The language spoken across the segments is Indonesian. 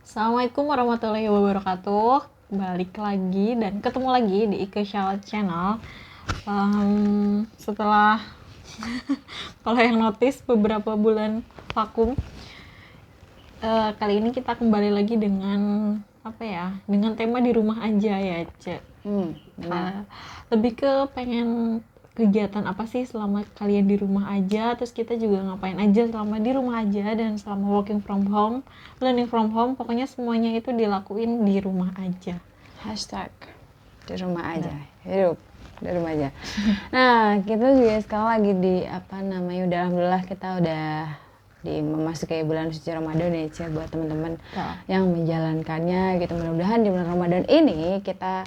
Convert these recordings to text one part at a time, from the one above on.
Assalamualaikum warahmatullahi wabarakatuh. Balik lagi dan ketemu lagi di Ike Shout Channel. Setelah kalau yang notice beberapa bulan vakum, kali ini kita kembali lagi dengan dengan tema di rumah aja ya, Cek. Lebih ke pengen kegiatan apa sih selama kalian di rumah aja, terus kita juga ngapain aja selama di rumah aja dan selama working from home, learning from home, pokoknya semuanya itu dilakuin di rumah aja. Hashtag di rumah aja, hidup di rumah aja. Nah, kita juga sekarang lagi di udah alhamdulillah kita udah memasuki bulan suci Ramadan ya, Cia, buat teman-teman yang menjalankannya gitu. Mudah-mudahan di bulan Ramadan ini kita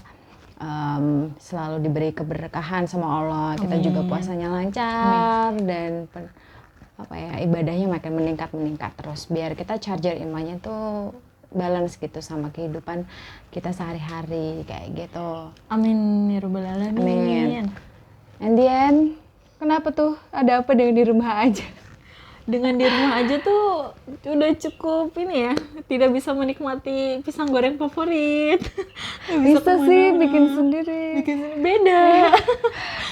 selalu diberi keberkahan sama Allah. Kita juga puasanya lancar dan ibadahnya makin meningkat terus, biar kita charger imannya tuh balance gitu sama kehidupan kita sehari-hari kayak gitu. Amin ya rabbal alamin. Amin. And then kenapa tuh, ada apa dengan di rumah aja? Dengan di rumah aja tuh udah cukup ini ya, tidak bisa menikmati pisang goreng favorit. Bisa sih bikin sendiri. Beda.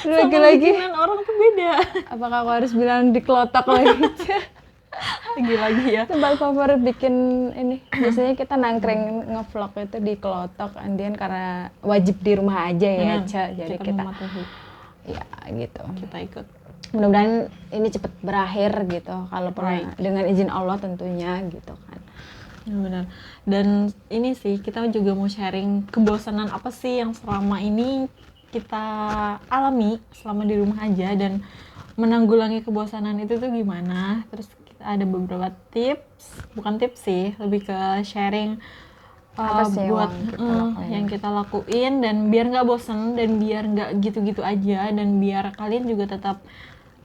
Lagi-lagi orang tuh beda. Apakah aku harus bilang di kelotok lagi? Lagi ya. Tempat favorit bikin ini. Biasanya kita nangkring ngevlog itu di kelotok, Andian karena wajib di rumah aja ya, Ca. Jadi kita ya gitu. Kita ikut. Mudah-mudahan ini cepat berakhir gitu, kalau dengan izin Allah tentunya gitu kan. Ya, benar. Dan ini sih kita juga mau sharing kebosanan apa sih yang selama ini kita alami selama di rumah aja, dan menanggulangi kebosanan itu tuh gimana. Terus kita ada beberapa tips, bukan tips sih, lebih ke sharing buat yang kita lakuin, dan biar nggak bosen, dan biar nggak gitu-gitu aja, dan biar kalian juga tetap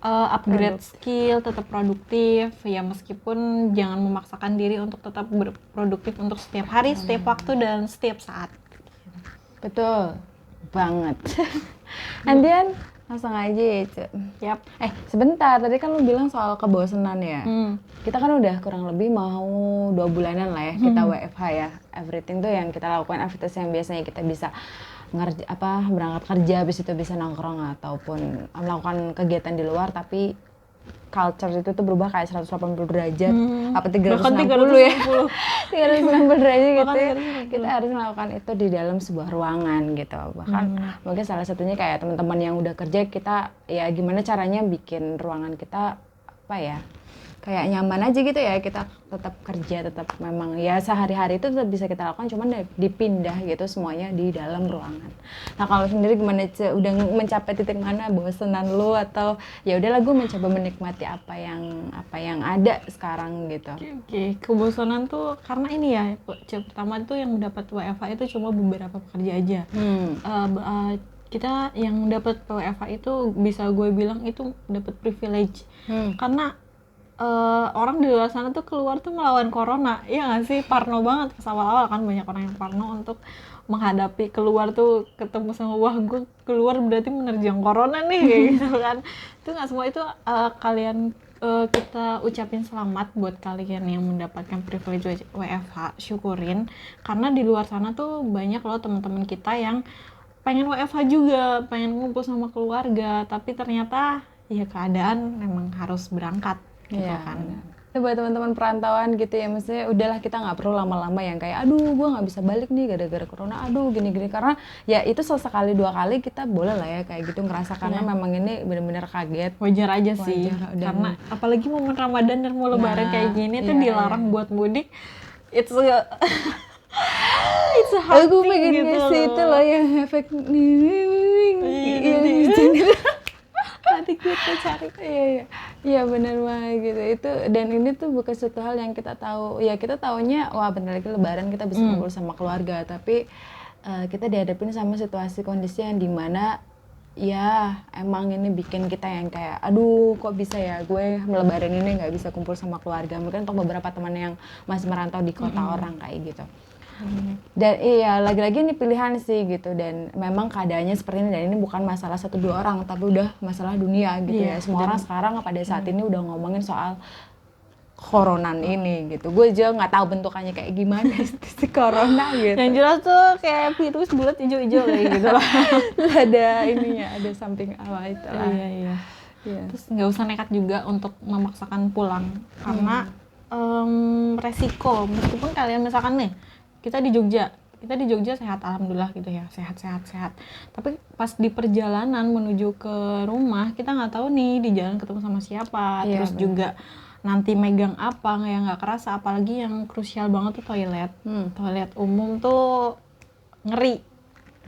upgrade skill, tetap produktif ya, meskipun jangan memaksakan diri untuk tetap berproduktif untuk setiap hari, setiap waktu, dan setiap saat. Betul banget. Andian langsung aja ya, Cuk. Yap. Sebentar, tadi kan lu bilang soal kebosanan ya. Kita kan udah kurang lebih mau 2 bulanan lah ya kita WFH ya. Everything tuh yang kita lakukan, aktivitas yang biasanya kita bisa berangkat kerja, habis itu bisa nongkrong ataupun melakukan kegiatan di luar, tapi culture itu tuh berubah kayak 180 derajat, 360 ya. 360 derajat gitu. Kita harus melakukan itu di dalam sebuah ruangan gitu. Bahkan mungkin salah satunya kayak teman-teman yang udah kerja, kita ya gimana caranya bikin ruangan kita kayak nyaman aja gitu ya, kita tetap kerja, tetap memang ya sehari-hari itu tetap bisa kita lakukan, cuman dipindah gitu semuanya di dalam ruangan. Nah, kalau sendiri gimana, udah mencapai titik mana bosenan lu, atau ya udahlah gue mencoba menikmati apa yang ada sekarang gitu? Oke. Kebosanan tuh karena ini ya, pertama tuh yang dapat WFH itu cuma beberapa pekerja aja. Kita yang dapat WFH itu bisa gue bilang itu dapat privilege, karena orang di luar sana tuh keluar tuh melawan corona, iya nggak sih? Parno banget pas awal-awal kan, banyak orang yang parno untuk menghadapi keluar tuh, ketemu sama wah gue keluar berarti menerjang corona nih kayak gitu kan. Itu nggak semua itu kita ucapin selamat buat kalian yang mendapatkan privilege WFH, syukurin, karena di luar sana tuh banyak loh teman-teman kita yang pengen WFH juga, pengen ngumpul sama keluarga, tapi ternyata ya keadaan memang harus berangkat. Gitu kan. Buat teman-teman perantauan gitu ya, maksudnya udahlah kita nggak perlu lama-lama yang kayak aduh gue nggak bisa balik nih gara-gara corona, aduh gini-gini, karena ya itu sesekali 2 kali kita boleh lah ya kayak gitu ngerasa, karena memang ini benar-benar kaget, wajar aja sih, karena apalagi momen Ramadan dan mau lebaran kayak gini tuh dilarang buat mudik. It's a hard aku thing pengen gitu ngasih itu loh yang efek nanti kita cari. Iya benar banget gitu. Itu, dan ini tuh bukan suatu hal yang kita tahu. Ya kita taunya wah bentar lagi lebaran kita bisa kumpul sama keluarga, tapi kita dihadapin sama situasi kondisi yang dimana ya emang ini bikin kita yang kayak aduh kok bisa ya gue lebaran ini nggak bisa kumpul sama keluarga. Mungkin untuk beberapa teman yang masih merantau di kota orang kayak gitu. Dan iya lagi-lagi ini pilihan sih gitu, dan memang keadaannya seperti ini, dan ini bukan masalah 1-2 orang tapi udah masalah dunia gitu ya. Semua orang sekarang pada saat ini udah ngomongin soal koronan ini gitu. Gue aja nggak tahu bentukannya kayak gimana si corona gitu. Yang jelas tuh kayak virus bulat hijau-hijau kayak gitu lah. Ada ininya, ada samping awal itu lah. Iya. Iya. Terus nggak usah nekat juga untuk memaksakan pulang karena resiko, meskipun kalian misalkan nih kita di Jogja sehat alhamdulillah gitu ya, sehat. Tapi pas di perjalanan menuju ke rumah kita nggak tahu nih di jalan ketemu sama siapa, Iya, terus bener. juga nanti megang apa yang nggak kerasa, apalagi yang krusial banget tuh toilet umum tuh ngeri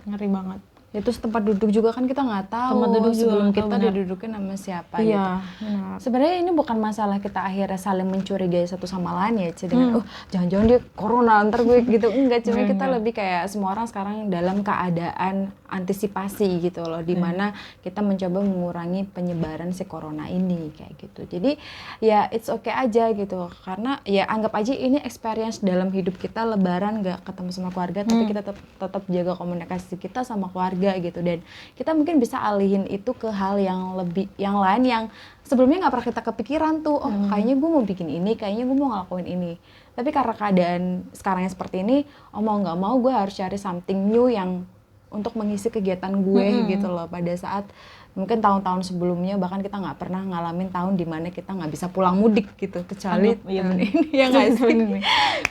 banget. Itu tempat duduk juga kan kita nggak tahu Tempat duduk juga sebelum nggak tahu, kita benar. didudukin sama siapa gitu. Iya, benar. Sebenarnya ini bukan masalah kita akhirnya saling mencurigai satu sama lain ya, Ci, dengan jangan-jangan dia corona ntar gue gitu. Enggak, cuma kita lebih kayak semua orang sekarang dalam keadaan antisipasi gitu loh, dimana kita mencoba mengurangi penyebaran si corona ini kayak gitu. Jadi ya it's okay aja gitu, karena ya anggap aja ini experience dalam hidup kita, lebaran nggak ketemu sama keluarga, tapi kita tetap jaga komunikasi kita sama keluarga gitu, dan kita mungkin bisa alihin itu ke hal yang lain yang sebelumnya nggak pernah kita kepikiran tuh. Oh kayaknya gue mau bikin ini, kayaknya gue mau ngelakuin ini, tapi karena keadaan sekarangnya seperti ini, mau nggak mau gue harus cari something new yang untuk mengisi kegiatan gue gitu loh, pada saat mungkin tahun-tahun sebelumnya bahkan kita nggak pernah ngalamin tahun dimana kita nggak bisa pulang mudik gitu, kecuali tahun ini ya nggak sih.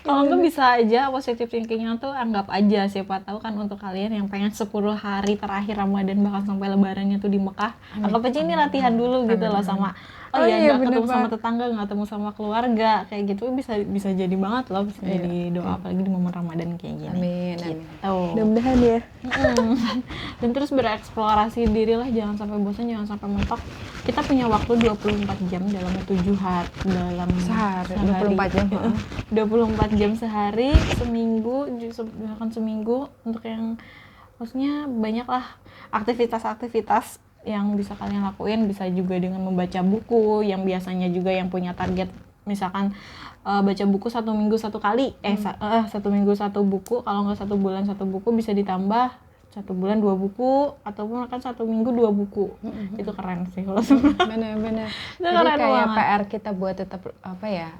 Kalau nggak bisa aja positive thinkingnya tuh anggap aja, siapa tahu kan untuk kalian yang pengen 10 hari terakhir Ramadan bahkan sampai lebarannya tuh di Mekah, anggap aja ini latihan dulu gitu loh, sama iya, nggak bener ketemu sama banget. tetangga, nggak ketemu sama keluarga kayak gitu, bisa jadi banget loh, bisa jadi doa apalagi di momen Ramadan kayak gini. Amin, amin. Gitu. Mudah-mudahan ya. Dan terus bereksplorasi diri lah, jangan sampai bosan, jangan sampai mentok. Kita punya waktu 24 jam dalam 7 hari, dalam Sehari, 24 jam. 24 jam sehari, bahkan seminggu untuk yang maksudnya banyak lah aktivitas-aktivitas yang bisa kalian lakuin. Bisa juga dengan membaca buku, yang biasanya juga yang punya target misalkan baca buku 1 minggu 1 kali, 1 minggu 1 buku, kalau nggak 1 bulan 1 buku, bisa ditambah 1 bulan 2 buku, ataupun kan 1 minggu 2 buku. Itu keren sih kalau sebenarnya. Bener-bener. Itu Jadi keren kayak banget. PR kita buat tetap apa ya,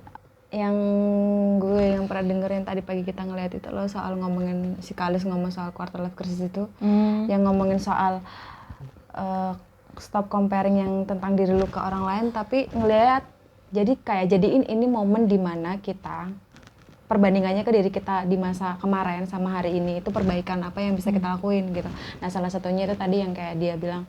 yang pernah dengerin tadi pagi kita ngeliat itu loh, soal ngomongin si Kalis ngomong soal quarter life crisis itu, yang ngomongin soal stop comparing yang tentang diri lu ke orang lain, tapi ngeliat jadi kayak jadiin ini momen dimana kita perbandingannya ke diri kita di masa kemarin sama hari ini, itu perbaikan apa yang bisa kita lakuin gitu. Nah salah satunya itu tadi yang kayak dia bilang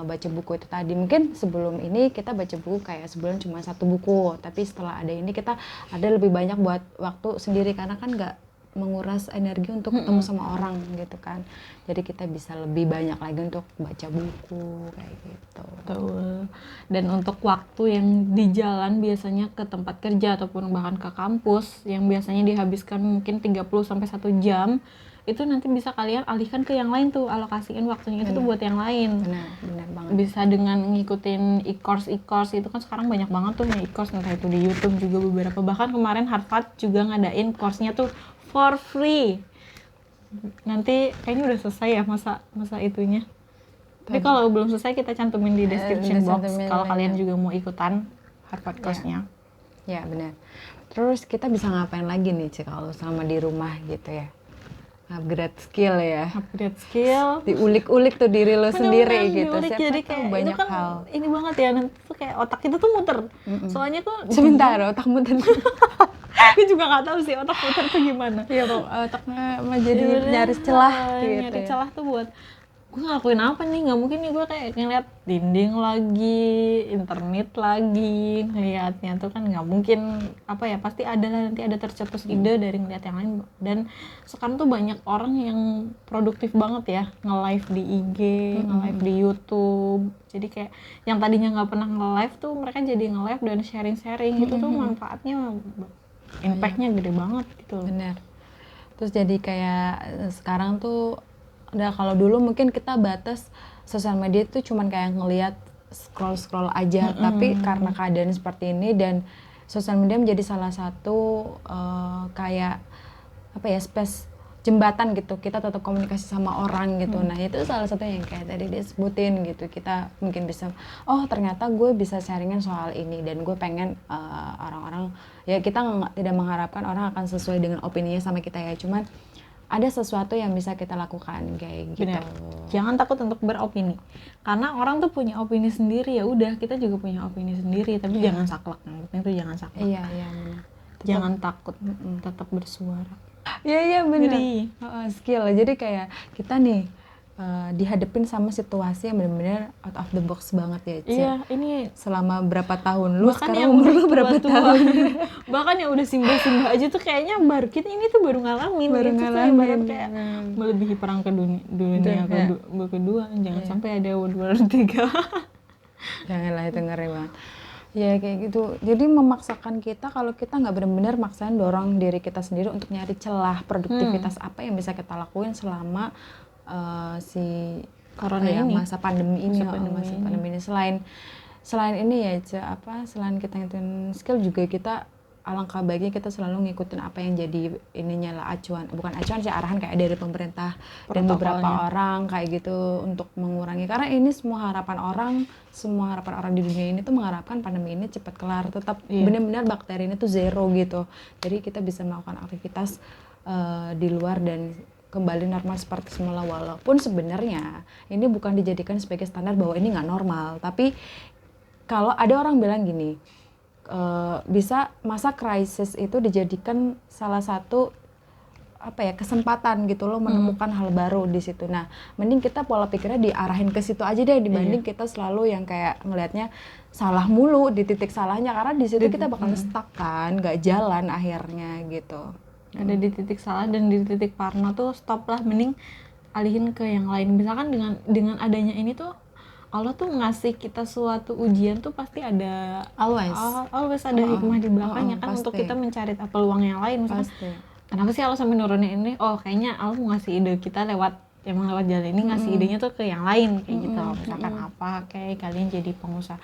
baca buku itu tadi. Mungkin sebelum ini kita baca buku kayak sebulan cuma 1 buku, tapi setelah ada ini kita ada lebih banyak buat waktu sendiri, karena kan nggak menguras energi untuk ketemu sama orang gitu kan. Jadi kita bisa lebih banyak lagi untuk baca buku kayak gitu. Betul. Dan untuk waktu yang di jalan biasanya ke tempat kerja ataupun bahkan ke kampus yang biasanya dihabiskan mungkin 30 sampai 1 jam, itu nanti bisa kalian alihkan ke yang lain tuh, alokasiin waktunya itu tuh buat yang lain. Benar banget. Bisa dengan ngikutin e-course itu kan sekarang banyak banget tuh yang e-course, entah itu di YouTube juga beberapa, bahkan kemarin Harvard juga ngadain course-nya tuh for free. Nanti kayaknya udah selesai ya masa itunya. Tapi kalau belum selesai kita cantumin di description box kalau kalian juga mau ikutan Harvard course-nya. Ya benar. Terus kita bisa ngapain lagi nih Ci kalau selama di rumah gitu ya? Upgrade skill ya. Upgrade skill. Diulik-ulik tuh diri lo sendiri Bener-bener gitu. diulik, Siapa jadi tahu kayak banyak itu kan hal. ini banget ya, nanti tuh kayak otak kita tuh muter. Soalnya tuh Sebentar, otak muter. gue juga nggak tahu sih otak muter tuh gimana. Iya, otaknya mah jadi nyari celah gitu. Nyari celah tuh buat gue ngelakuin apa nih, nggak mungkin nih gue kayak ngeliat dinding lagi, internet lagi, ngeliatnya tuh kan nggak mungkin, apa ya, pasti ada nanti ada tercetus ide dari ngeliat yang lain. Dan sekarang tuh banyak orang yang produktif banget ya, nge-live di IG, nge-live di YouTube, jadi kayak yang tadinya nggak pernah nge-live tuh mereka jadi nge-live dan sharing-sharing. Itu tuh manfaatnya, impactnya gede banget gitu. Bener. Terus jadi kayak sekarang tuh udah, kalau dulu mungkin kita batas sosial media tuh cuman kayak ngelihat scroll aja, tapi karena keadaan seperti ini dan sosial media menjadi salah satu kayak apa ya, space jembatan gitu, kita tetap komunikasi sama orang gitu. Nah itu salah satu yang kayak tadi dia sebutin gitu, kita mungkin bisa, oh ternyata gue bisa sharingan soal ini dan gue pengen orang-orang, ya kita tidak mengharapkan orang akan sesuai dengan opininya sama kita ya, cuman ada sesuatu yang bisa kita lakukan kayak gitu. Benar. Jangan takut untuk beropini, karena orang tuh punya opini sendiri, ya udah kita juga punya opini sendiri, tapi jangan saklek. Yang penting tuh jangan saklek. Iya benar. Jangan takut, tetap bersuara. Iya benar. Jadi Skill. Jadi kayak kita nih dihadapin sama situasi yang benar-benar out of the box banget ya, Ci. iya, ini Selama berapa tahun? Lu bahkan sekarang yang umur udah lu berapa tua-tua, tahun? bahkan yang udah singgah-singgah aja tuh kayaknya baru kita ini tuh baru ngalamin, Baru itu tuh ngalamin. ibarat kayak melebihi perang dunia kedua, jangan sampai ada World War 3. Janganlah, itu ngeri banget. Ya kayak gitu. Jadi memaksakan kita, kalau kita nggak benar-benar maksain dorong diri kita sendiri untuk nyari celah produktivitas apa yang bisa kita lakuin selama si Corona ini. masa pandemi ini. Masa pandemi ini. Selain ini ya, selain kita ngikutin skill juga kita alangkah baiknya kita selalu ngikutin apa yang jadi ininya lah, bukan acuan sih, arahan kayak dari pemerintah dan beberapa orang kayak gitu untuk mengurangi, karena ini semua harapan orang di dunia ini tuh mengharapkan pandemi ini cepat kelar, tetap benar-benar bakteri ini tuh zero gitu, jadi kita bisa melakukan aktivitas di luar dan kembali normal seperti semula, walaupun sebenarnya ini bukan dijadikan sebagai standar bahwa ini nggak normal, tapi kalau ada orang bilang gini, bisa masa krisis itu dijadikan salah satu kesempatan gitu loh, menemukan hal baru di situ. Nah, mending kita pola pikirnya diarahin ke situ aja deh, dibanding kita selalu yang kayak ngelihatnya salah mulu di titik salahnya, karena di situ kita bakal stuck kan, nggak jalan akhirnya gitu. Ada di titik salah dan di titik parno tuh stop lah, mending alihin ke yang lain. Misalkan dengan adanya ini tuh Allah tuh ngasih kita suatu ujian tuh pasti ada always ada hikmah di belakangnya kan, untuk kita mencari peluang yang lain. Misalkan kenapa sih Allah sampai nurunin ini? Oh kayaknya Allah mau ngasih ide kita lewat jalan ini, ngasih idenya tuh ke yang lain kayak gitu. Misalkan kayak kalian jadi pengusaha.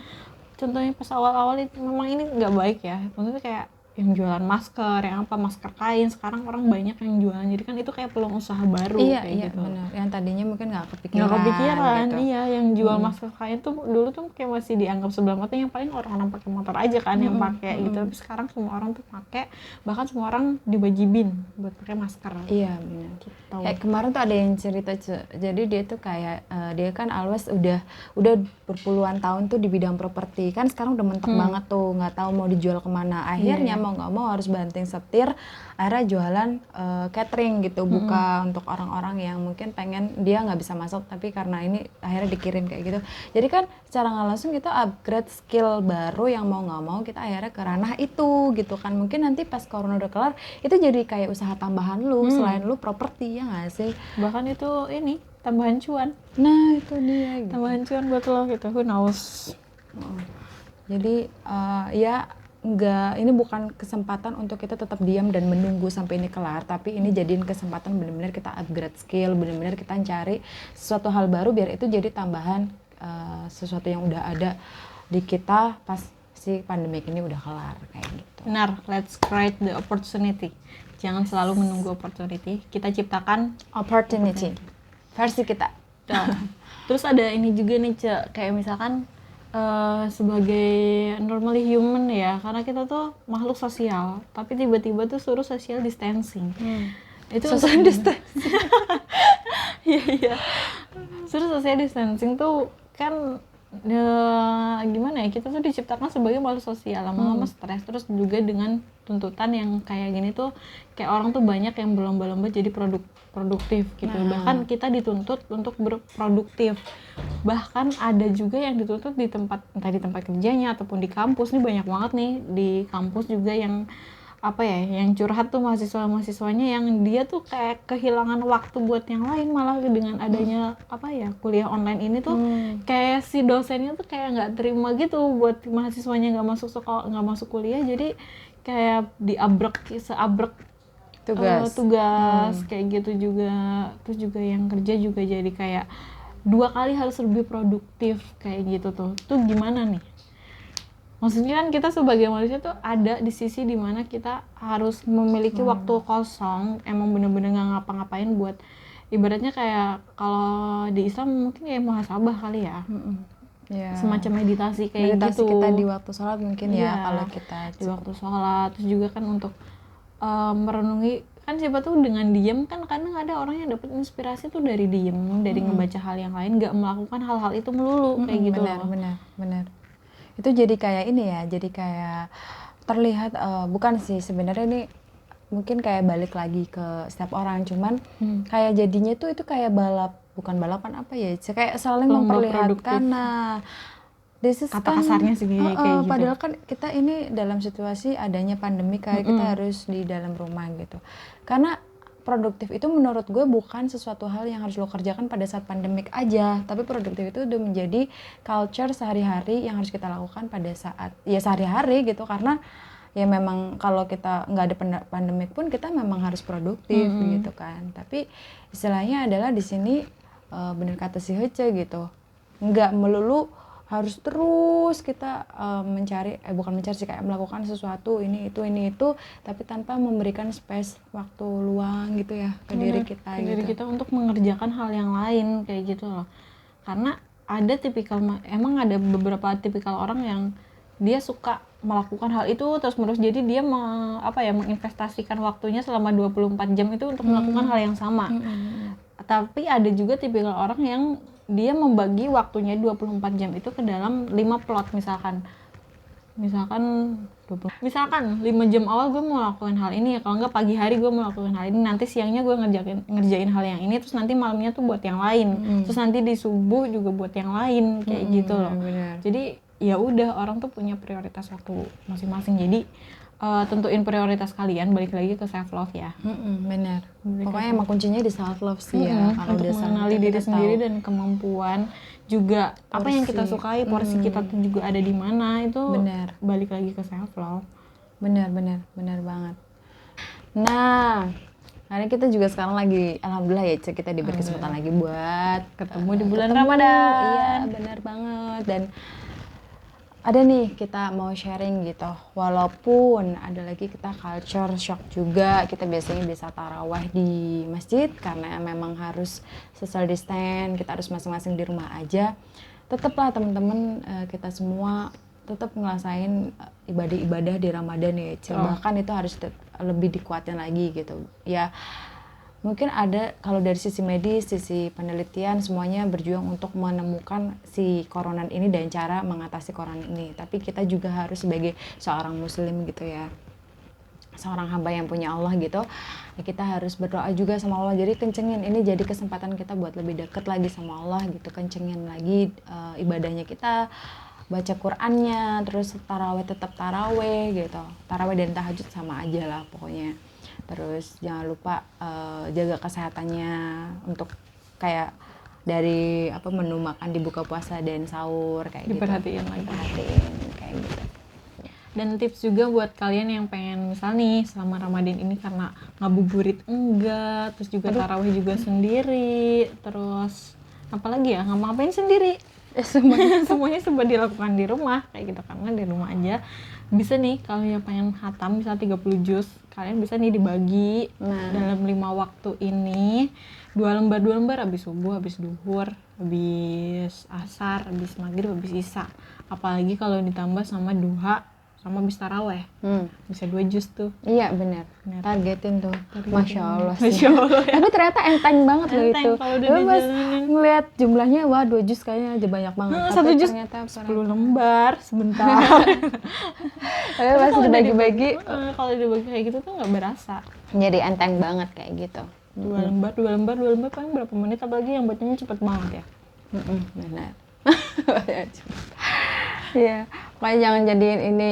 Contohnya pas awal-awal itu memang ini nggak baik ya. Maksudnya kayak yang jualan masker, masker kain, sekarang orang banyak yang jualan, jadi kan itu kayak peluang usaha baru. Iya gitu. Benar, yang tadinya mungkin nggak kepikiran gitu. Iya, yang jual masker kain tuh dulu tuh kayak masih dianggap sebelah mata, yang paling orang-orang pakai motor aja kan yang pakai gitu, tapi sekarang semua orang tuh pakai, bahkan semua orang diwajibin buat pakai masker. Iya benar gitu. Kayak kemarin tuh ada yang cerita, jadi dia tuh kayak dia kan always udah berpuluhan tahun tuh di bidang properti, kan sekarang udah mentok banget tuh, nggak tahu mau dijual kemana, akhirnya mau nggak mau harus banting setir, akhirnya jualan catering gitu, buka untuk orang-orang yang mungkin pengen, dia nggak bisa masuk tapi karena ini akhirnya dikirim kayak gitu. Jadi kan secara nggak langsung kita upgrade skill baru yang mau nggak mau kita akhirnya ke ranah itu gitu kan. Mungkin nanti pas corona udah kelar itu jadi kayak usaha tambahan lu selain lu properti, ya nggak sih? Bahkan itu ini tambahan cuan. Nah itu dia gitu. Tambahan cuan buat lo gitu, who knows. Jadi ya enggak, ini bukan kesempatan untuk kita tetap diam dan menunggu sampai ini kelar, tapi ini jadiin kesempatan benar-benar kita upgrade skill, benar-benar kita cari sesuatu hal baru biar itu jadi tambahan sesuatu yang udah ada di kita pas si pandemi ini udah kelar kayak gitu. Benar, let's create the opportunity. Jangan selalu menunggu opportunity, kita ciptakan opportunity versi kita. Terus ada ini juga nih, kayak misalkan sebagai normally human ya, karena kita tuh makhluk sosial, tapi tiba-tiba tuh suruh social distancing. Itu social distancing. Iya. Suruh social distancing tuh kan gimana ya, kita tuh diciptakan sebagai makhluk sosial, lama-lama stres, terus juga dengan tuntutan yang kayak gini tuh kayak orang tuh banyak yang berlomba-lomba jadi produktif gitu. Bahkan kita dituntut untuk berproduktif, bahkan ada juga yang dituntut di tempat, entah di tempat kerjanya ataupun di kampus. Ini banyak banget nih di kampus juga yang yang curhat tuh mahasiswanya yang dia tuh kayak kehilangan waktu buat yang lain, malah dengan adanya kuliah online ini tuh kayak si dosennya tuh kayak nggak terima gitu buat mahasiswanya nggak masuk sekolah, nggak masuk kuliah, jadi kayak seabrek tugas kayak gitu juga. Terus juga yang kerja juga jadi kayak 2 kali harus lebih produktif kayak gitu tuh gimana nih? Maksudnya kan kita sebagai manusia tuh ada di sisi dimana kita harus memiliki waktu kosong, emang bener-bener nggak ngapa-ngapain buat, ibaratnya kayak kalau di Islam mungkin kayak muhasabah kali ya, Ya. semacam meditasi kayak Meditasi gitu. kita di waktu sholat mungkin Iya, ya kalau kita di waktu sholat, terus juga kan untuk merenungi, kan siapa tuh dengan diem kan kadang ada orang yang dapat inspirasi tuh dari diem, dari ngebaca hal yang lain, nggak melakukan hal-hal itu melulu kayak gitu loh. benar. Itu jadi kayak ini ya, jadi kayak terlihat bukan sih sebenarnya ini mungkin kayak balik lagi ke setiap orang, cuman kayak jadinya tuh itu kayak bukan balapan apa ya, kayak saling Lomba memperlihatkan. Nah, this is Kata kasarnya sih kayak gitu. padahal kan kita ini dalam situasi adanya pandemi kayak kita harus di dalam rumah gitu. Karena produktif itu menurut gue bukan sesuatu hal yang harus lo kerjakan pada saat pandemik aja, tapi produktif itu udah menjadi culture sehari-hari yang harus kita lakukan pada saat ya sehari-hari gitu. Karena ya memang kalau kita nggak ada pandemik pun kita memang harus produktif gitu kan. Tapi istilahnya adalah di sini bener kata si Hece gitu, nggak melulu harus terus kita bukan mencari sih, kayak melakukan sesuatu ini itu tapi tanpa memberikan space waktu luang gitu ya ke diri kita ke gitu. diri kita untuk mengerjakan hal yang lain kayak gitu loh. Karena ada emang ada beberapa tipikal orang yang dia suka melakukan hal itu terus menerus, jadi dia menginvestasikan waktunya selama 24 jam itu untuk melakukan hal yang sama. Tapi ada juga tipikal orang yang dia membagi waktunya 24 jam itu ke dalam 5 plot, misalkan 5 jam awal gue mau melakukan hal ini ya, kalau enggak pagi hari gue mau melakukan hal ini, nanti siangnya gue ngerjain hal yang ini, terus nanti malamnya tuh buat yang lain, terus nanti di subuh juga buat yang lain kayak gitu loh. Benar. Jadi ya udah, orang tuh punya prioritas waktu masing-masing. Jadi tentuin prioritas kalian, balik lagi ke self love ya. Benar. Pokoknya emang kuncinya di self love sih ya. Kalau Untuk udah mengenali diri sendiri dan kemampuan juga apa yang kita sukai, porsi kita tuh juga ada di mana, itu Benar. balik lagi ke self love. Benar banget. Nah, karena kita juga sekarang lagi, alhamdulillah ya Cek, kita diberi kesempatan lagi buat Ketemu di bulan Ramadan. Iya, benar banget. Dan ada nih kita mau sharing gitu, walaupun ada lagi kita culture shock juga, kita biasanya bisa tarawih di masjid karena memang harus social distance, kita harus masing-masing di rumah aja. Tetaplah teman-teman, kita semua tetap ngerasain ibadah-ibadah di Ramadan ya, bahkan itu harus lebih dikuatin lagi gitu ya. Mungkin ada, kalau dari sisi medis, sisi penelitian, semuanya berjuang untuk menemukan si corona ini dan cara mengatasi corona ini. Tapi kita juga harus sebagai seorang muslim gitu ya, seorang hamba yang punya Allah gitu, ya kita harus berdoa juga sama Allah. Jadi kencengin, ini jadi kesempatan kita buat lebih deket lagi sama Allah gitu. Kencengin lagi ibadahnya kita, baca Qur'annya, terus tetap taraweh gitu. Taraweh dan tahajud sama aja lah pokoknya. Terus jangan lupa jaga kesehatannya, untuk kayak dari menu makan di buka puasa dan sahur kayak Diperhatiin gitu. lagi. Diperhatiin kayak gitu. Dan tips juga buat kalian yang pengen misal nih selama Ramadan ini karena ngabuburit enggak, terus juga tarawih juga sendiri, terus apalagi ya, ngapain sendiri, semuanya sempat dilakukan di rumah kayak gitu, karena di rumah aja bisa nih. Kalau yang pengen khatam misal 30 juz, kalian bisa nih dibagi dalam 5 waktu ini, 2 lembar, habis subuh, habis duhur, habis asar, habis maghrib, habis isya. Apalagi kalau ditambah sama duha sama habis taraweh, bisa 2 juz tuh. Iya benar. Targetin tuh. Masya Allah sih. Masya Allah ya. Tapi ternyata enteng banget loh Enteng itu. kalau udah Tapi pas dijalanin. ngeliat jumlahnya, wah 2 juz kayaknya aja banyak banget. Tapi 1 juz ternyata 10 lembar sebentar. Tapi pas dibagi-bagi Kalau dibagi kayak gitu tuh nggak berasa. jadi enteng banget kayak gitu. 2 lembar paling berapa menit, apalagi yang bacanya cepet banget ya. Benar. Iya, makanya jangan jadiin ini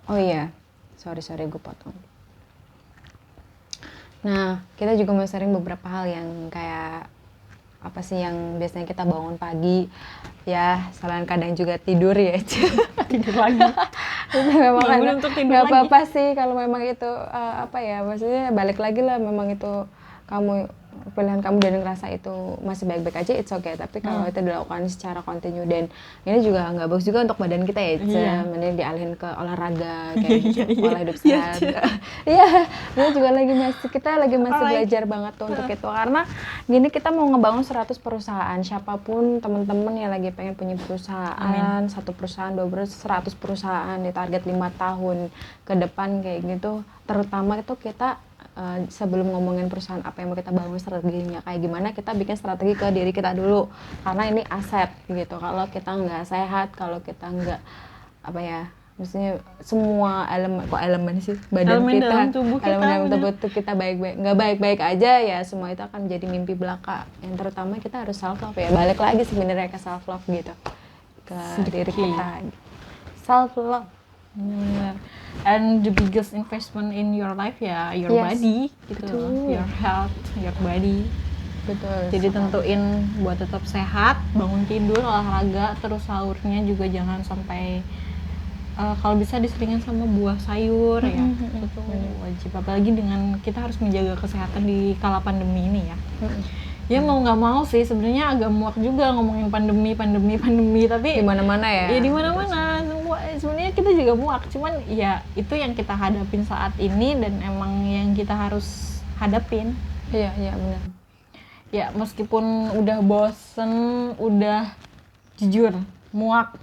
oh iya, sorry gue potong. Nah, kita juga mau sharing beberapa hal yang kayak apa sih yang biasanya kita bangun pagi ya, selain kadang juga tidur ya. Tidur lagi. Itu memang Bangun untuk tidur nggak lagi. apa-apa sih kalau memang itu maksudnya balik lagi lah, memang itu kamu pilihan kamu dan ngerasa itu masih baik-baik aja, it's okay. Tapi kalau itu dilakukan secara kontinu, dan ini juga nggak bagus juga untuk badan kita ya, mending dialihin ke olahraga kayak gitu, pola hidup sehat. Iya, ini juga kita lagi masih belajar banget tuh untuk itu, karena gini, kita mau ngebangun 100 perusahaan, siapapun teman-teman yang lagi pengen punya perusahaan, satu perusahaan, 2 perusahaan, 100 perusahaan di target 5 tahun ke depan kayak gitu, terutama itu kita sebelum ngomongin perusahaan apa yang mau kita bangun, strateginya kayak gimana, kita bikin strategi ke diri kita dulu, karena ini aset gitu. Kalau kita nggak sehat, kalau kita nggak apa ya, maksudnya semua elemen sih badan elemen kita, dalam tubuh kita, elemen dalam tubuh kita nggak baik-baik aja ya, semua itu akan menjadi mimpi belaka. Yang terutama kita harus self love ya, balik lagi sebenarnya ke self love gitu, ke diri kita, self love. And the biggest investment in your life ya your body gitu, your health, your body. Betul. Jadi tentuin buat tetap sehat, bangun tidur, olahraga, terus sahurnya juga jangan sampai kalau bisa diseringin sama buah sayur ya, itu wajib. Apalagi dengan kita harus menjaga kesehatan di kala pandemi ini ya. Ya mau nggak mau sih sebenarnya agak muak juga ngomongin pandemi, tapi di mana-mana ya. Ya di mana-mana. Sebenarnya kita juga muak, cuman ya itu yang kita hadapin saat ini dan emang yang kita harus hadapin. Iya benar. Ya meskipun udah bosen, udah jujur muak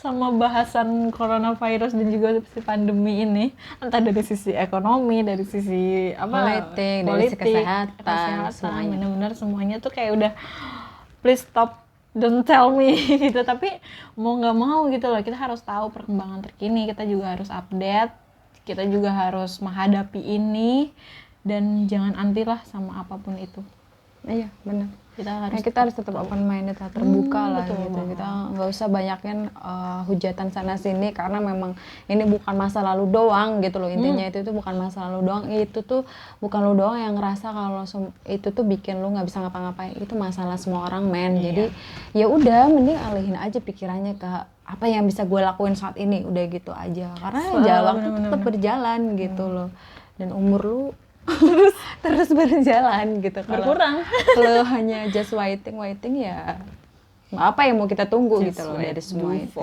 sama bahasan coronavirus dan juga si pandemi ini, entah dari sisi ekonomi, dari sisi politik, dari sisi kesehatan, semuanya. Benar-benar semuanya tuh kayak udah please stop, don't tell me gitu. Tapi mau nggak mau gitu loh, kita harus tahu perkembangan terkini, kita juga harus update, kita juga harus menghadapi ini, dan jangan anti lah sama apapun itu. Iya benar. Kita harus tetap open minded lah, terbuka lah betul, gitu. Kita nggak usah banyakin hujatan sana sini, karena memang ini bukan masa lalu doang gitu loh, intinya itu tuh bukan masa lalu doang, itu tuh bukan lu doang yang ngerasa kalau itu tuh bikin lu nggak bisa ngapa-ngapain, itu masalah semua orang men. Jadi ya udah, mending alihin aja pikirannya ke apa yang bisa gue lakuin saat ini, udah gitu aja, karena waktu tetap berjalan gitu loh, dan umur lu terus berjalan gitu. Berkurang. Kalau hanya just waiting ya apa yang mau kita tunggu just gitu loh dari semua itu.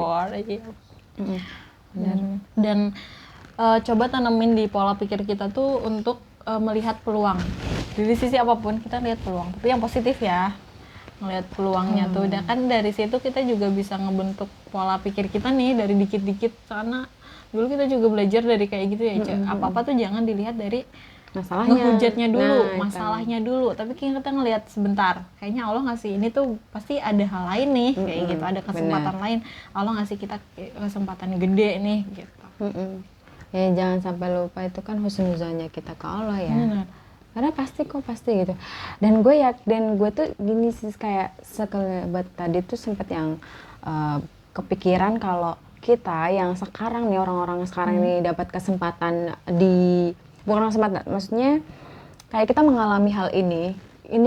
Dan coba tanemin di pola pikir kita tuh untuk melihat peluang dari sisi apapun. Kita lihat peluang, tapi yang positif ya, ngelihat peluangnya tuh. Dan kan dari situ kita juga bisa ngebentuk pola pikir kita nih dari dikit-dikit. Karena dulu kita juga belajar dari kayak gitu ya, apa-apa tuh jangan dilihat dari ngehujatnya dulu, masalahnya dulu, tapi kita ngelihat sebentar, kayaknya Allah ngasih ini tuh pasti ada hal lain nih, kayak gitu, ada kesempatan lain, Allah ngasih kita kesempatan gede nih gitu. Ya jangan sampai lupa, itu kan husnuzonnya kita ke Allah ya. Karena pasti gitu. Dan gue tuh gini sih, kayak sekelebat tadi tuh sempet yang kepikiran kalau kita yang sekarang nih, orang-orang sekarang ini dapat kesempatan bukan kesempatan, maksudnya kayak kita mengalami hal ini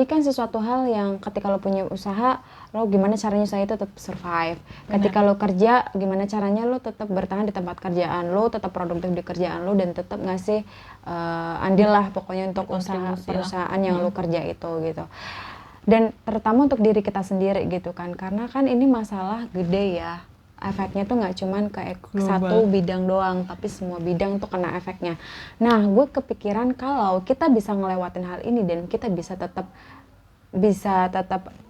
kan sesuatu hal yang ketika lo punya usaha, lo gimana caranya usaha itu tetap survive. Ketika lo kerja, gimana caranya lo tetap bertahan di tempat kerjaan lo, tetap produktif di kerjaan lo, dan tetap ngasih andil lah pokoknya untuk usaha perusahaan yang lo kerja itu gitu. Dan terutama untuk diri kita sendiri gitu kan, karena kan ini masalah gede ya. Efeknya tuh nggak cuman ke satu bidang doang, tapi semua bidang tuh kena efeknya. Nah, gue kepikiran kalau kita bisa ngelewatin hal ini dan kita bisa tetap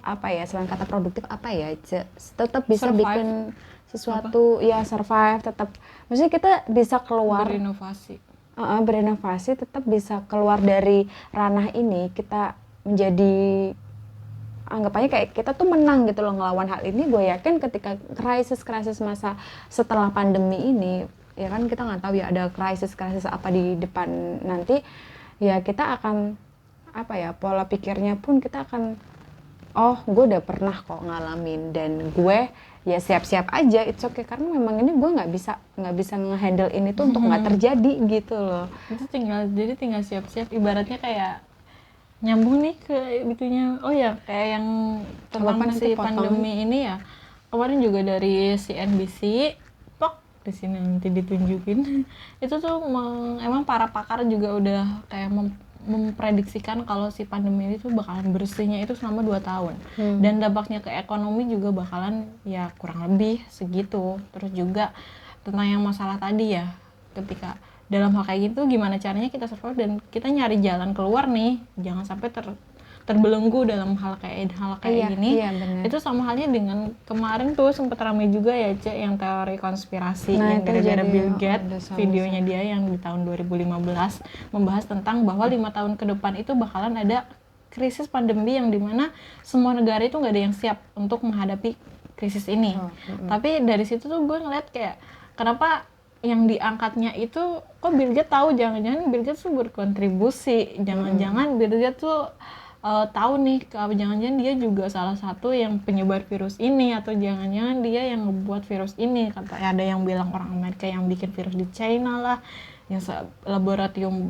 apa ya, selain kata produktif apa ya, tetap bisa survive. Bikin sesuatu apa? Ya survive, tetap maksudnya kita bisa keluar berinovasi, tetap bisa keluar dari ranah ini, kita menjadi anggapannya kayak kita tuh menang gitu loh ngelawan hal ini. Gue yakin ketika krisis masa setelah pandemi ini, ya kan kita nggak tahu ya ada krisis apa di depan nanti, ya kita akan apa ya, pola pikirnya pun kita akan, oh gue udah pernah kok ngalamin, dan gue ya siap-siap aja, it's okay, karena memang ini gue nggak bisa ngehandle ini tuh untuk nggak terjadi gitu loh. Itu tinggal siap-siap, ibaratnya kayak nyambung nih ke itunya. Oh ya, kayak yang tentang si pandemi ini ya, kemarin juga dari CNBC, di sini nanti ditunjukin itu tuh emang para pakar juga udah kayak memprediksikan kalau si pandemi itu bakalan bersihnya itu selama 2 tahun. Dan dampaknya ke ekonomi juga bakalan ya kurang lebih segitu. Terus juga tentang yang masalah tadi ya, ketika dalam hal kayak gitu gimana caranya kita survive dan kita nyari jalan keluar nih, jangan sampai terbelenggu dalam hal kayak gini. Bener. Itu sama halnya dengan kemarin tuh sempat ramai juga ya Cek, yang teori konspirasi Nah, yang itu gara-gara jadi Bill ada Gates, sama-sama. videonya dia yang di tahun 2015 membahas tentang bahwa 5 tahun ke depan itu bakalan ada krisis pandemi yang dimana semua negara itu nggak ada yang siap untuk menghadapi krisis ini. Tapi dari situ tuh gue ngeliat kayak kenapa yang diangkatnya itu kok Bill Gates tahu, jangan-jangan Bill Gates tuh berkontribusi, jangan-jangan Bill Gates tuh tahu nih jangan-jangan dia juga salah satu yang penyebar virus ini, atau jangan-jangan dia yang ngebuat virus ini. Ada yang bilang orang Amerika yang bikin virus di China lah, yang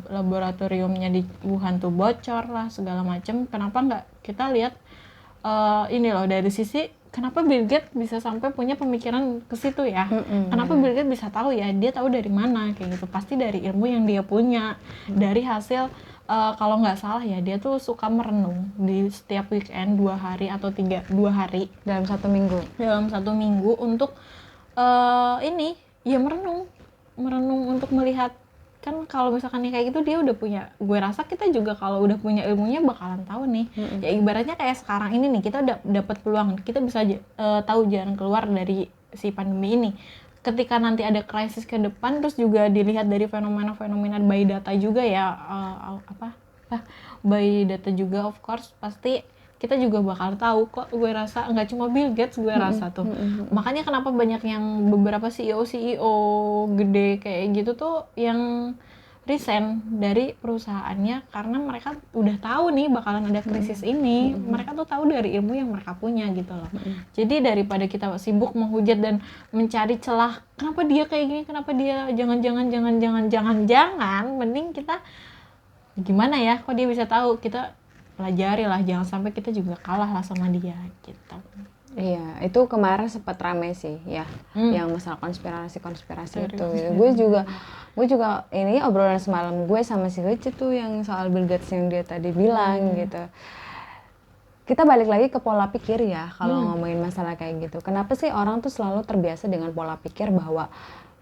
laboratoriumnya di Wuhan tuh bocor lah segala macam. Kenapa nggak kita lihat ini loh dari sisi kenapa Bill Gates bisa sampai punya pemikiran ke situ ya? Kenapa Bill Gates bisa tahu ya? Dia tahu dari mana kayak gitu? Pasti dari ilmu yang dia punya, dari hasil kalau nggak salah ya dia tuh suka merenung di setiap weekend 2 hari atau 2 hari dalam 1 minggu untuk ini ya merenung untuk melihat. Kan kalau misalkan kayak gitu dia udah punya, gue rasa kita juga kalau udah punya ilmunya bakalan tahu nih. Ya ibaratnya kayak sekarang ini nih kita udah dapat peluang, kita bisa tahu jalan keluar dari si pandemi ini. Ketika nanti ada krisis ke depan, terus juga dilihat dari fenomena-fenomena by data juga ya, by data juga of course, pasti kita juga bakal tahu kok. Gue rasa nggak cuma Bill Gates, gue rasa tuh. Makanya kenapa banyak yang beberapa CEO gede kayak gitu tuh yang resign dari perusahaannya karena mereka udah tahu nih bakalan ada krisis ini. Mereka tuh tahu dari ilmu yang mereka punya gitu loh. Jadi daripada kita sibuk menghujat dan mencari celah, kenapa dia kayak gini, kenapa dia jangan, mending kita gimana ya, kok dia bisa tahu, kita pelajari lah, jangan sampai kita juga kalah lah sama dia gitu. Iya, itu kemarin sempat rame sih ya, yang masalah konspirasi itu. Gue juga ini obrolan semalam gue sama si Hece tuh yang soal Bill Gates yang dia tadi bilang gitu. Kita balik lagi ke pola pikir ya kalau ngomongin masalah kayak gitu. Kenapa sih orang tuh selalu terbiasa dengan pola pikir bahwa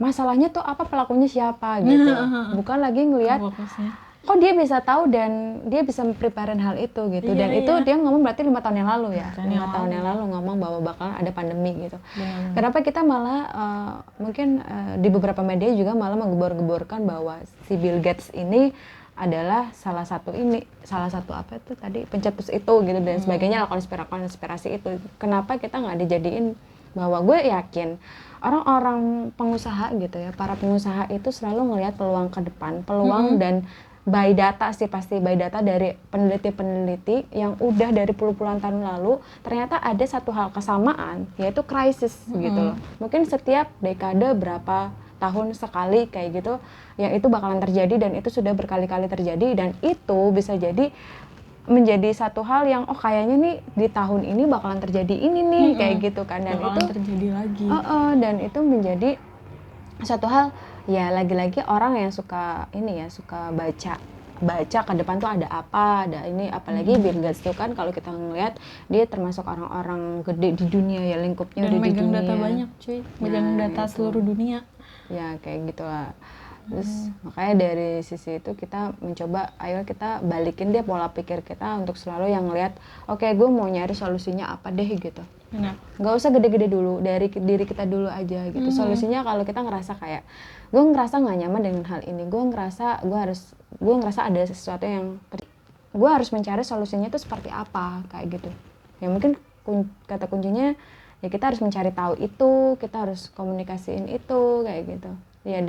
masalahnya tuh apa, pelakunya siapa gitu, bukan lagi ngelihat kok dia bisa tahu dan dia bisa preparein hal itu gitu. Dan itu dia ngomong berarti 5 tahun yang lalu ya, 5 tahun yang lalu ngomong bahwa bakalan ada pandemi gitu. Kenapa kita malah mungkin di beberapa media juga malah menggebor-geborkan bahwa si Bill Gates ini adalah salah satu apa itu tadi, pencetus itu gitu dan sebagainya lah, konspirasi itu. Kenapa kita nggak dijadiin, bahwa gue yakin orang-orang pengusaha gitu ya, para pengusaha itu selalu ngelihat peluang ke depan, peluang dan by data sih, pasti by data dari peneliti-peneliti yang udah dari puluh-puluhan tahun lalu. Ternyata ada satu hal kesamaan, yaitu krisis gitu loh. Mungkin setiap dekade berapa tahun sekali kayak gitu, yang itu bakalan terjadi dan itu sudah berkali-kali terjadi, dan itu bisa jadi menjadi satu hal yang kayaknya nih di tahun ini bakalan terjadi ini nih kayak gitu kan, dan bakalan itu terjadi lagi. Dan itu menjadi satu hal ya, lagi-lagi orang yang suka baca ke depan tuh ada apa, ada ini, apalagi Bill Gates tuh kan kalau kita ngelihat dia termasuk orang-orang gede di dunia ya, lingkupnya dan udah di dunia. megang data banyak cuy, megang data itu. seluruh dunia. Ya kayak gitu lah. Terus makanya dari sisi itu kita mencoba, ayo kita balikin dia pola pikir kita untuk selalu yang ngelihat, oke, gue mau nyari solusinya apa deh gitu. Benar. Nggak usah gede-gede dulu, dari diri kita dulu aja gitu. Solusinya kalau kita ngerasa kayak gue ngerasa nggak nyaman dengan hal ini, gue ngerasa ada sesuatu yang gue harus mencari solusinya itu seperti apa kayak gitu ya. Mungkin kata kuncinya ya kita harus mencari tahu itu, kita harus komunikasiin itu kayak gitu ya,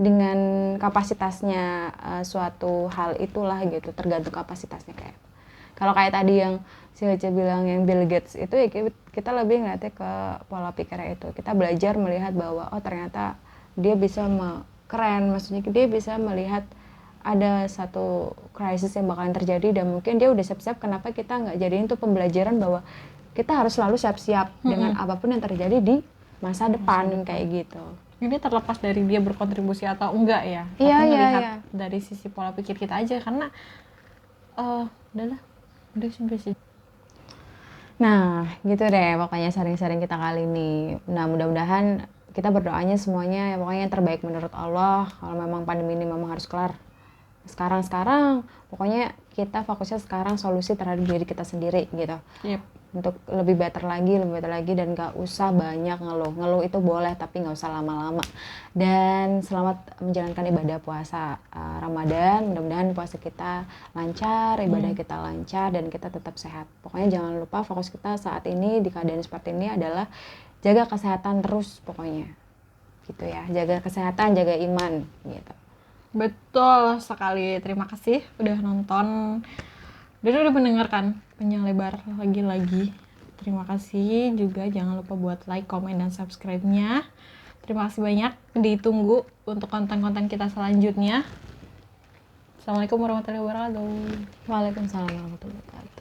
dengan kapasitasnya suatu hal itulah gitu, tergantung kapasitasnya. Kayak kalau kayak tadi yang si Hece bilang yang Bill Gates itu ya, kita lebih ngeliatnya ke pola pikirnya itu. Kita belajar melihat bahwa ternyata dia bisa keren, maksudnya dia bisa melihat ada satu krisis yang bakalan terjadi dan mungkin dia udah siap-siap. Kenapa kita nggak jadiin itu pembelajaran bahwa kita harus selalu siap-siap dengan apapun yang terjadi di masa depan kayak gitu. ini terlepas dari dia berkontribusi atau enggak ya, tapi Iya, iya, melihat iya. dari sisi pola pikir kita aja, karena udah sampai sih. Nah, gitu deh pokoknya sharing-sharing kita kali ini. Nah, mudah-mudahan kita berdoanya semuanya ya pokoknya yang terbaik menurut Allah. Kalau memang pandemi ini memang harus kelar sekarang, pokoknya kita fokusnya sekarang solusi terhadap diri kita sendiri gitu. Yep. Untuk lebih better lagi dan gak usah banyak ngeluh itu boleh tapi gak usah lama-lama. Dan selamat menjalankan ibadah puasa Ramadan, mudah-mudahan puasa kita lancar, ibadah kita lancar, dan kita tetap sehat. Pokoknya jangan lupa fokus kita saat ini di keadaan seperti ini adalah jaga kesehatan terus pokoknya gitu ya, jaga kesehatan, jaga iman gitu. Betul sekali. Terima kasih udah nonton dan udah mendengarkan panjang lebar lagi-lagi. Terima kasih juga, jangan lupa buat like, komen, dan subscribe-nya. Terima kasih banyak. Ditunggu untuk konten-konten kita selanjutnya. Assalamualaikum warahmatullahi wabarakatuh. Waalaikumsalam warahmatullahi wabarakatuh.